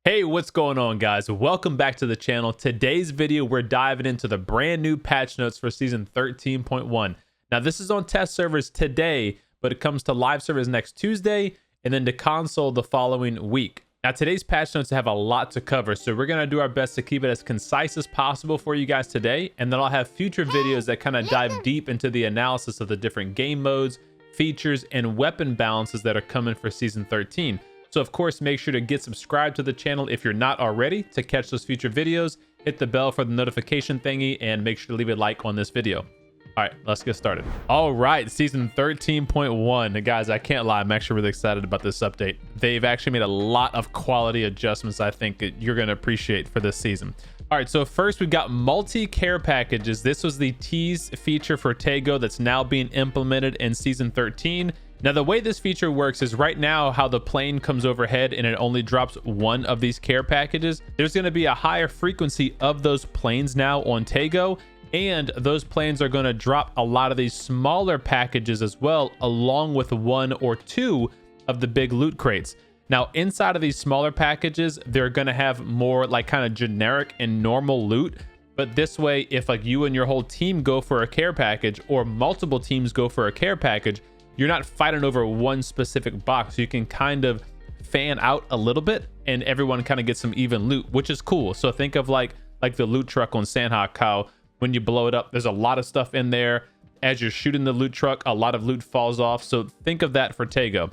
Hey, what's going on, guys? Welcome back to the channel. Today's video, we're diving into the brand new patch notes for season 13.1. Now, this is on test servers today, but it comes to live servers next Tuesday and then to console the following week. Now, today's patch notes have a lot to cover, so we're going to do our best to keep it as concise as possible for you guys today, and then I'll have future videos that kind of dive deep into the analysis of the different game modes, features, and weapon balances that are coming for season 13. So of course, make sure to get subscribed to the channel if you're not already to catch those future videos. Hit the bell for the notification thingy and make sure to leave a like on this video. All right, let's get started. All right, season 13.1. Guys, I can't lie, I'm actually really excited about this update. They've actually made a lot of quality adjustments I think that you're going to appreciate for this season. All right, so first we've got multi-care packages. This was the tease feature for Taego that's now being implemented in season 13. Now, the way this feature works is right now how the plane comes overhead and it only drops one of these care packages. There's going to be a higher frequency of those planes now on Taego, and those planes are going to drop a lot of these smaller packages as well, along with one or two of the big loot crates. Now, inside of these smaller packages, they're going to have more like kind of generic and normal loot. But this way, if like you and your whole team go for a care package or multiple teams go for a care package, you're not fighting over one specific box. You can kind of fan out a little bit and everyone kind of gets some even loot, which is cool. So think of like the loot truck on Sanhok, how when you blow it up, there's a lot of stuff in there. As you're shooting the loot truck, a lot of loot falls off. So think of that for Taego.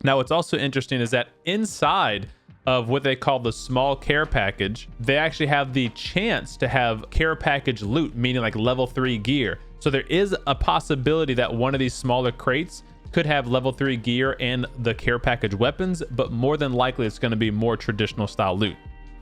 Now, what's also interesting is that inside of what they call the small care package, they actually have the chance to have care package loot, meaning like level 3 gear. So there is a possibility that one of these smaller crates could have level 3 gear and the care package weapons, but more than likely it's going to be more traditional style loot.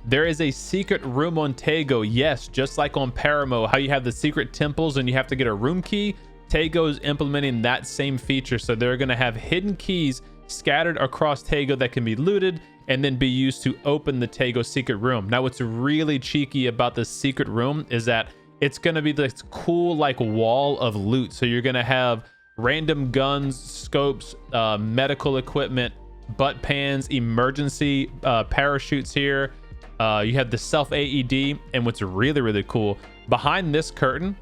There is a secret room on Taego. Yes, just like on Paramo, how you have the secret temples and you have to get a room key, Taego is implementing that same feature. So they're going to have hidden keys scattered across Taego that can be looted and then be used to open the Taego secret room. Now, what's really cheeky about this secret room is that it's going to be this cool like wall of loot. So you're going to have random guns, scopes, medical equipment, butt pans, emergency parachutes here. You have the self AED, and what's really cool, behind this curtain,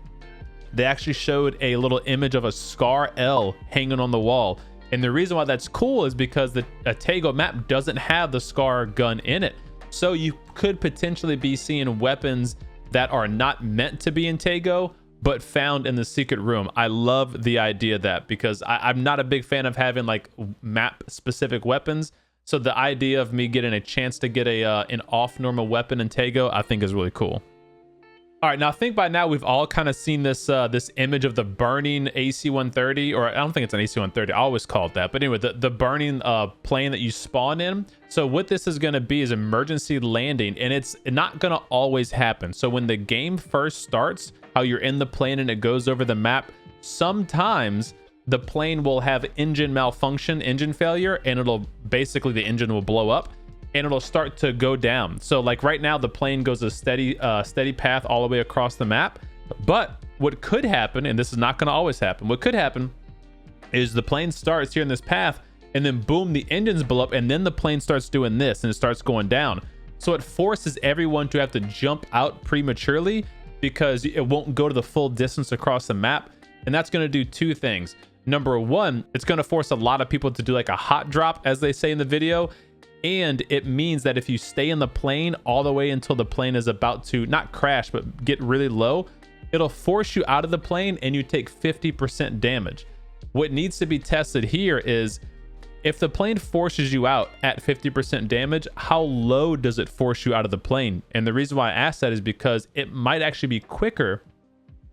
they actually showed a little image of a Scar L hanging on the wall. And the reason why that's cool is because the Taego map doesn't have the Scar gun in it. So you could potentially be seeing weapons that are not meant to be in Taego, but found in the secret room. I love the idea of that because I'm not a big fan of having like map specific weapons. So the idea of me getting a chance to get an off normal weapon in Taego, I think is really cool. All right, now I think by now we've all kind of seen this image of the burning AC-130, or I don't think it's an AC-130. I always call it that. But anyway, the burning plane that you spawn in. So what this is going to be is emergency landing, and it's not going to always happen. So when the game first starts, how you're in the plane and it goes over the map, sometimes the plane will have engine malfunction, engine failure, and the engine will blow up. And it'll start to go down. So like right now, the plane goes a steady path all the way across the map. But what could happen, and this is not going to always happen, what could happen is the plane starts here in this path, and then boom, the engines blow up, and then the plane starts doing this, and it starts going down. So it forces everyone to have to jump out prematurely because it won't go to the full distance across the map. And that's going to do two things. Number one, it's going to force a lot of people to do like a hot drop, as they say in the video. And it means that if you stay in the plane all the way until the plane is about to not crash, but get really low, it'll force you out of the plane and you take 50% damage. What needs to be tested here is if the plane forces you out at 50% damage, how low does it force you out of the plane? And the reason why I ask that is because it might actually be quicker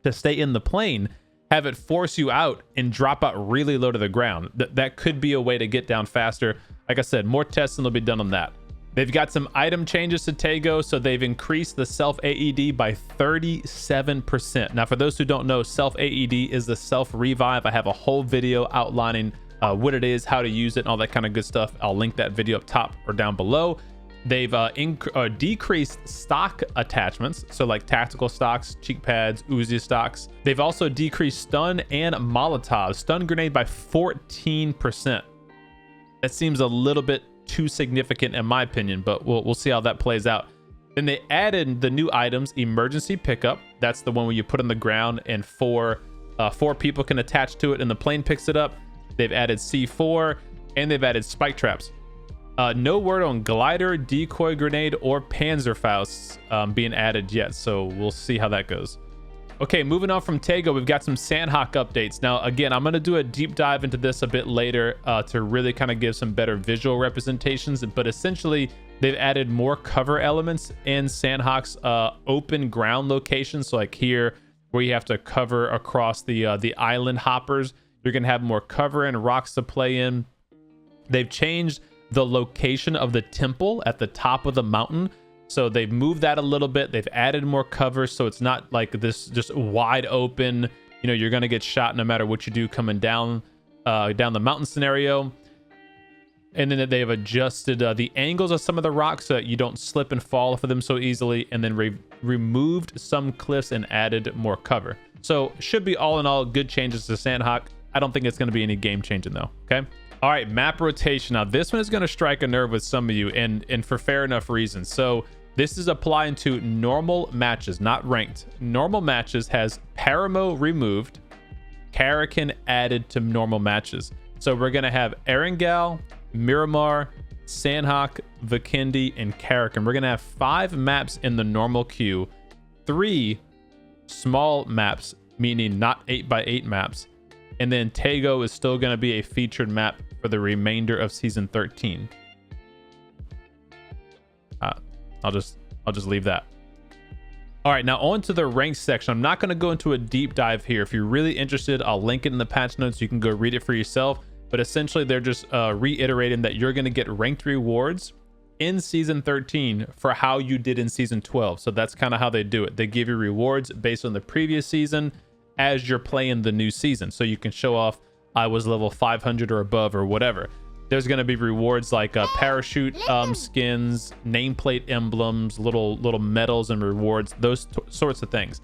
to stay in the plane, have it force you out and drop out really low to the ground. That could be a way to get down faster. Like I said, more testing will be done on that. They've got some item changes to Taego, so they've increased the self AED by 37%. Now, for those who don't know, self AED is the self revive. I have a whole video outlining what it is, how to use it, and all that kind of good stuff. I'll link that video up top or down below. They've decreased stock attachments, so like tactical stocks, cheek pads, Uzi stocks. They've also decreased stun and Molotov, stun grenade by 14%. That seems a little bit too significant in my opinion, but we'll see how that plays out. Then they added the new items, emergency pickup. That's the one where you put on the ground and four people can attach to it and the plane picks it up. They've added C4 and they've added spike traps. No word on glider, decoy grenade, or Panzerfaust being added yet, so we'll see how that goes. Okay, moving on from Taego, we've got some Sanhok updates. Now, again, I'm going to do a deep dive into this a bit later to really kind of give some better visual representations, but essentially, they've added more cover elements in Sanhok's open ground locations. So like here, where you have to cover across the island hoppers, you're going to have more cover and rocks to play in. They've changed the location of the temple at the top of the mountain, so they've moved that a little bit. They've added more cover, so it's not like this just wide open, you know, you're going to get shot no matter what you do coming down the mountain scenario. And then they've adjusted the angles of some of the rocks so that you don't slip and fall off of them so easily, and then removed some cliffs and added more cover. So should be all in all good changes to Sanhok. I don't think it's going to be any game changing though. Okay. All right, map rotation. Now this one is going to strike a nerve with some of you, and for fair enough reasons. So this is applying to normal matches, not ranked. Normal matches has Paramo removed, Karakin added to normal matches. So we're going to have Erangel, Miramar, Sanhok, Vikendi, and Karakin. We're going to have 5 maps in the normal queue, 3 small maps, meaning not 8x8 maps. And then Taego is still going to be a featured map for the remainder of season 13. I'll just leave that. All right, now on to the ranked section. I'm not going to go into a deep dive here. If you're really interested, I'll link it in the patch notes. You can go read it for yourself. But essentially, they're just reiterating that you're going to get ranked rewards in season 13 for how you did in season 12. So that's kind of how they do it. They give you rewards based on the previous season as you're playing the new season. So you can show off, I was level 500 or above or whatever. There's going to be rewards like parachute skins, nameplate emblems, little medals and rewards, those sorts of things.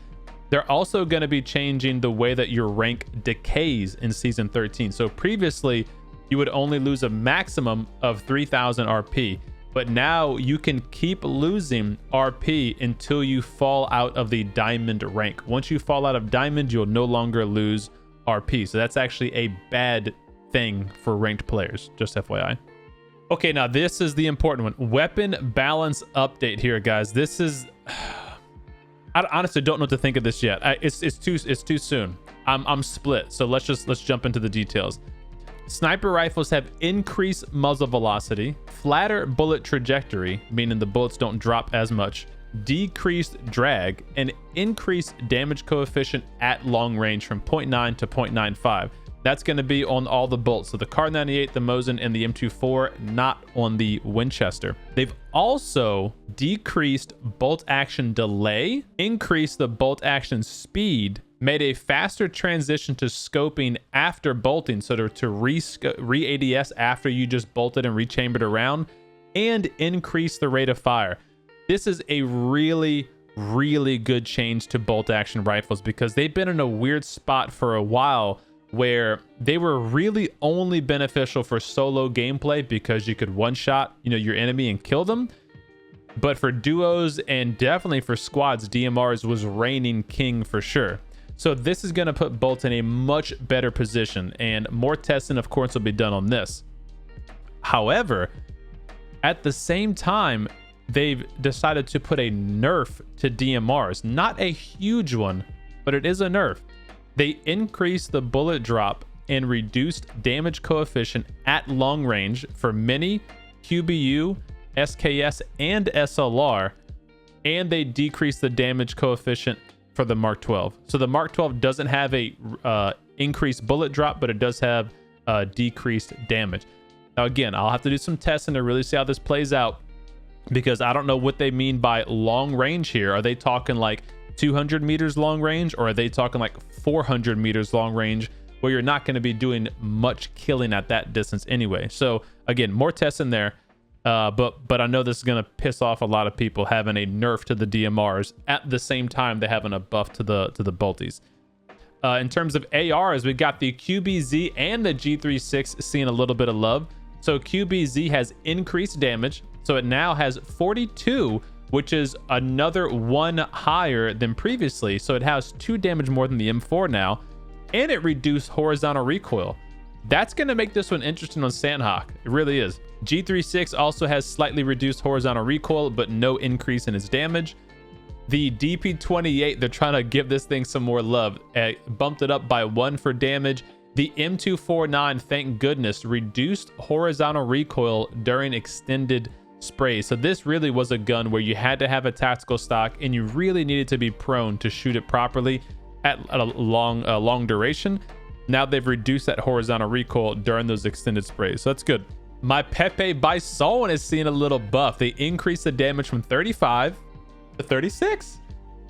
They're also going to be changing the way that your rank decays in season 13. So previously, you would only lose a maximum of 3,000 RP, but now you can keep losing RP until you fall out of the diamond rank. Once you fall out of diamond, you'll no longer lose RP. So that's actually a bad thing for ranked players, just FYI. Okay, now this is the important one. Weapon balance update here, guys. This is... I honestly don't know what to think of this yet. It's too soon. I'm split. So let's jump into the details. Sniper rifles have increased muzzle velocity, flatter bullet trajectory, meaning the bullets don't drop as much, decreased drag, and increased damage coefficient at long range from 0.9 to 0.95. That's going to be on all the bolts. So the Kar 98, the Mosin, and the M24, not on the Winchester. They've also decreased bolt action delay, increased the bolt action speed, made a faster transition to scoping after bolting, so to re-ADS after you just bolted and rechambered around, and increase the rate of fire. This is a really good change to bolt action rifles because they've been in a weird spot for a while where they were really only beneficial for solo gameplay because you could one-shot, your enemy and kill them. But for duos and definitely for squads, DMRs was reigning king for sure. So this is going to put Bolt in a much better position, and more testing, of course, will be done on this. However, at the same time, they've decided to put a nerf to DMRs. Not a huge one, but it is a nerf. They increased the bullet drop and reduced damage coefficient at long range for Mini, QBU, SKS, and SLR, and they decreased the damage coefficient for the Mark 12. So the Mark 12 doesn't have a increased bullet drop, but it does have decreased damage. Now again, I'll have to do some testing to really see how this plays out because I don't know what they mean by long range here. Are they talking like 200 meters long range, or are they talking like 400 meters long range where you're not going to be doing much killing at that distance anyway? So again, more tests in there, but I know this is going to piss off a lot of people having a nerf to the DMRs at the same time they're having a buff to the bolties. In terms of ARs, we got the QBZ and the G36 seeing a little bit of love. So QBZ has increased damage, so it now has 42, which is another 1 higher than previously. So it has 2 damage more than the M4 now, and it reduced horizontal recoil. That's going to make this one interesting on Sanhok. It really is. G36 also has slightly reduced horizontal recoil, but no increase in its damage. The DP28, they're trying to give this thing some more love. Bumped it up by 1 for damage. The M249, thank goodness, reduced horizontal recoil during extended sprays. So this really was a gun where you had to have a tactical stock and you really needed to be prone to shoot it properly at a long duration. Now they've reduced that horizontal recoil during those extended sprays, so that's good. My Pepe Bison is seeing a little buff. They increased the damage from 35 to 36.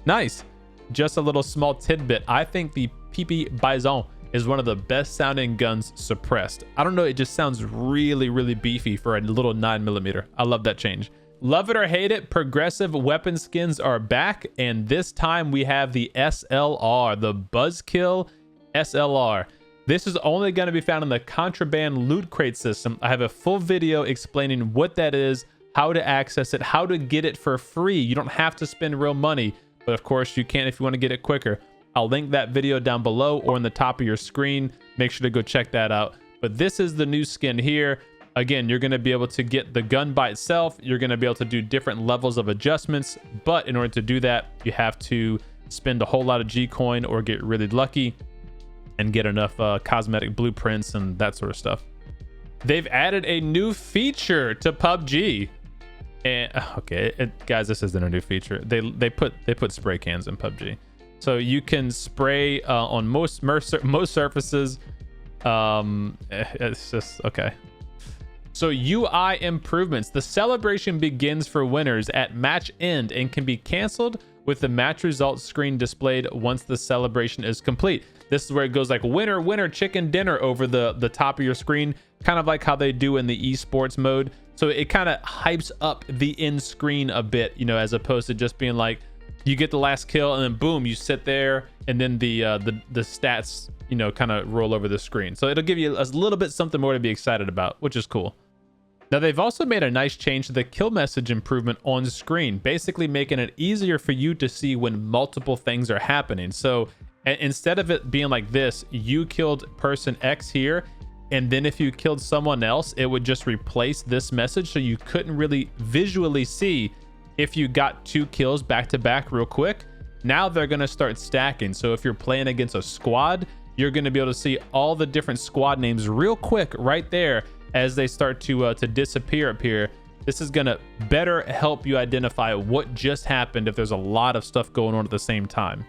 Nice. Just a little small tidbit. I think the PP Bison is one of the best sounding guns suppressed. I don't know, it just sounds really beefy for a little 9mm. I love that change. Love it or hate it, progressive weapon skins are back, and this time we have the SLR, the Buzzkill SLR. This is only going to be found in the contraband loot crate system. I have a full video explaining what that is, how to access it, how to get it for free. You don't have to spend real money, but of course you can if you want to get it quicker. I'll link that video down below or in the top of your screen. Make sure to go check that out. But this is the new skin here. Again, you're going to be able to get the gun by itself. You're going to be able to do different levels of adjustments, but in order to do that, you have to spend a whole lot of G-Coin or get really lucky and get enough cosmetic blueprints and that sort of stuff. They've added a new feature to PUBG. And okay, guys, this isn't a new feature. They put spray cans in PUBG, so you can spray on most surfaces. It's just okay. So UI improvements. The celebration begins for winners at match end and can be canceled with the match results screen displayed once the celebration is complete. This is where it goes like winner, winner, chicken dinner over the top of your screen, kind of like how they do in the esports mode. So it kind of hypes up the end screen a bit, you know, as opposed to just being like, you get the last kill and then boom, you sit there and then the stats, you know, kind of roll over the screen. So it'll give you a little bit something more to be excited about, which is cool. Now they've also made a nice change to the kill message improvement on screen, basically making it easier for you to see when multiple things are happening. So instead of it being like this, you killed person X here, and then if you killed someone else, it would just replace this message, so you couldn't really visually see if you got 2 kills back to back real quick. Now they're going to start stacking. So if you're playing against a squad, you're going to be able to see all the different squad names real quick right there as they start to disappear up here. This is going to better help you identify what just happened if there's a lot of stuff going on at the same time.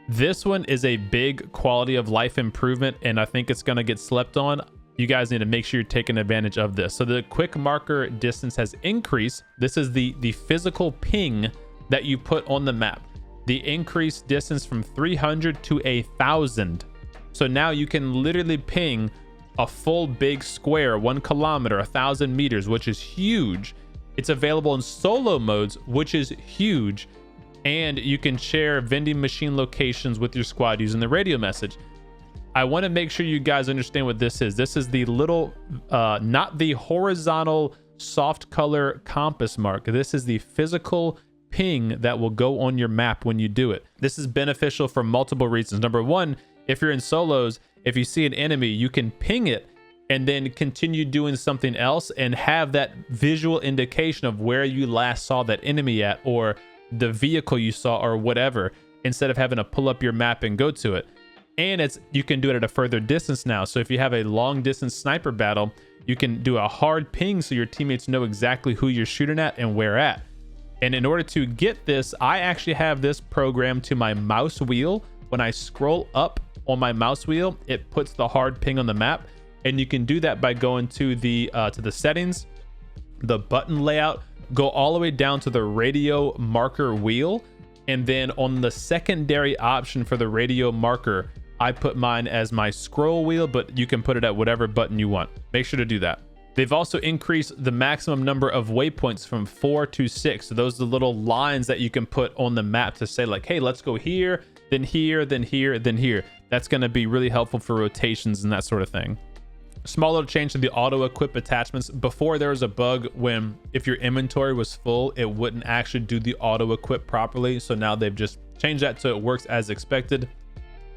This one is a big quality of life improvement, and I think it's going to get slept on. You guys need to make sure you're taking advantage of this. So the quick marker distance has increased. This is the physical ping that you put on the map. The increased distance from 300 to 1,000. So now you can literally ping a full big square, 1 kilometer, 1,000 meters, which is huge. It's available in solo modes, which is huge. And you can share vending machine locations with your squad using the radio message. I want to make sure you guys understand what this is. This is the little, not the horizontal soft color compass mark. This is the physical ping that will go on your map when you do it. This is beneficial for multiple reasons. Number one, if you're in solos, if you see an enemy, you can ping it and then continue doing something else and have that visual indication of where you last saw that enemy at, or the vehicle you saw, or whatever, instead of having to pull up your map and go to it. And you can do it at a further distance now. So if you have a long distance sniper battle, you can do a hard ping so your teammates know exactly who you're shooting at and where at. And in order to get this, I actually have this programmed to my mouse wheel. When I scroll up on my mouse wheel, it puts the hard ping on the map. And you can do that by going to the settings, the button layout, go all the way down to the radio marker wheel. And then on the secondary option for the radio marker, I put mine as my scroll wheel, but you can put it at whatever button you want. Make sure to do that. They've also increased the maximum number of waypoints from 4 to 6. So those are the little lines that you can put on the map to say like, hey, let's go here, then here, then here, then here. That's going to be really helpful for rotations and that sort of thing. Small little change to the auto equip attachments. Before, there was a bug when if your inventory was full, it wouldn't actually do the auto equip properly. So now they've just changed that so it works as expected.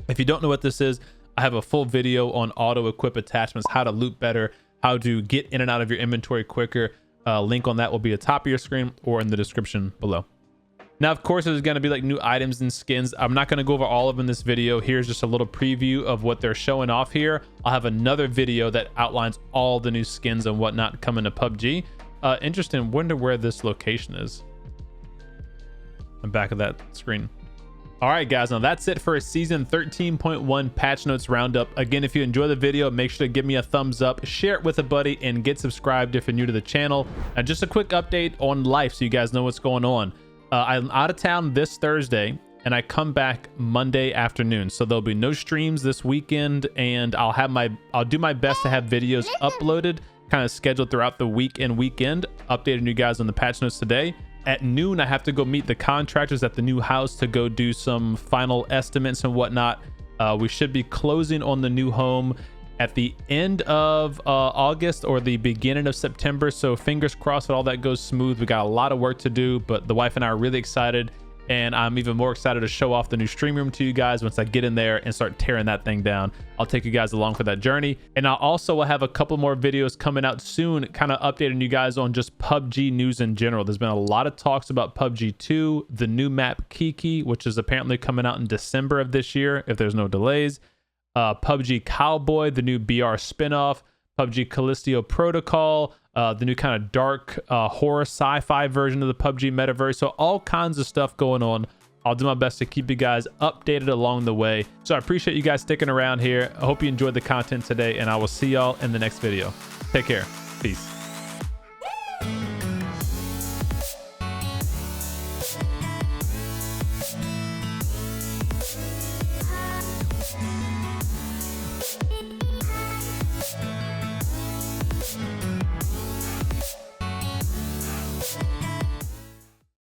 If you don't know what this is, I have a full video on auto equip attachments, how to loot better, how to get in and out of your inventory quicker. Link on that will be at the top of your screen or in the description below. Now, of course, there's going to be like new items and skins. I'm not going to go over all of them in this video. Here's just a little preview of what they're showing off here. I'll have another video that outlines all the new skins and whatnot coming to PUBG. Interesting. Wonder where this location is. The back of that screen. All right, guys. Now that's it for a season 13.1 patch notes roundup. Again, if you enjoy the video, make sure to give me a thumbs up, share it with a buddy, and get subscribed if you're new to the channel. And just a quick update on life so you guys know what's going on. I'm out of town this Thursday and I come back Monday afternoon, so there'll be no streams this weekend, and I'll do my best to have videos uploaded kind of scheduled throughout the week and weekend, updating you guys on the patch notes today. At noon, I have to go meet the contractors at the new house to go do some final estimates and whatnot. We should be closing on the new home at the end of August or the beginning of September. So fingers crossed that all that goes smooth. We got a lot of work to do, but the wife and I are really excited, and I'm even more excited to show off the new stream room to you guys once I get in there and start tearing that thing down. I'll take you guys along for that journey. And I also will have a couple more videos coming out soon, kind of updating you guys on just PUBG news in general. There's been a lot of talks about PUBG 2, the new map Kiki, which is apparently coming out in December of this year if there's no delays. PUBG Cowboy, the new BR spinoff, PUBG Callisto Protocol, the new kind of dark horror sci-fi version of the PUBG metaverse. So all kinds of stuff going on. I'll do my best to keep you guys updated along the way. So I appreciate you guys sticking around here. I hope you enjoyed the content today, and I will see y'all in the next video. Take care. Peace.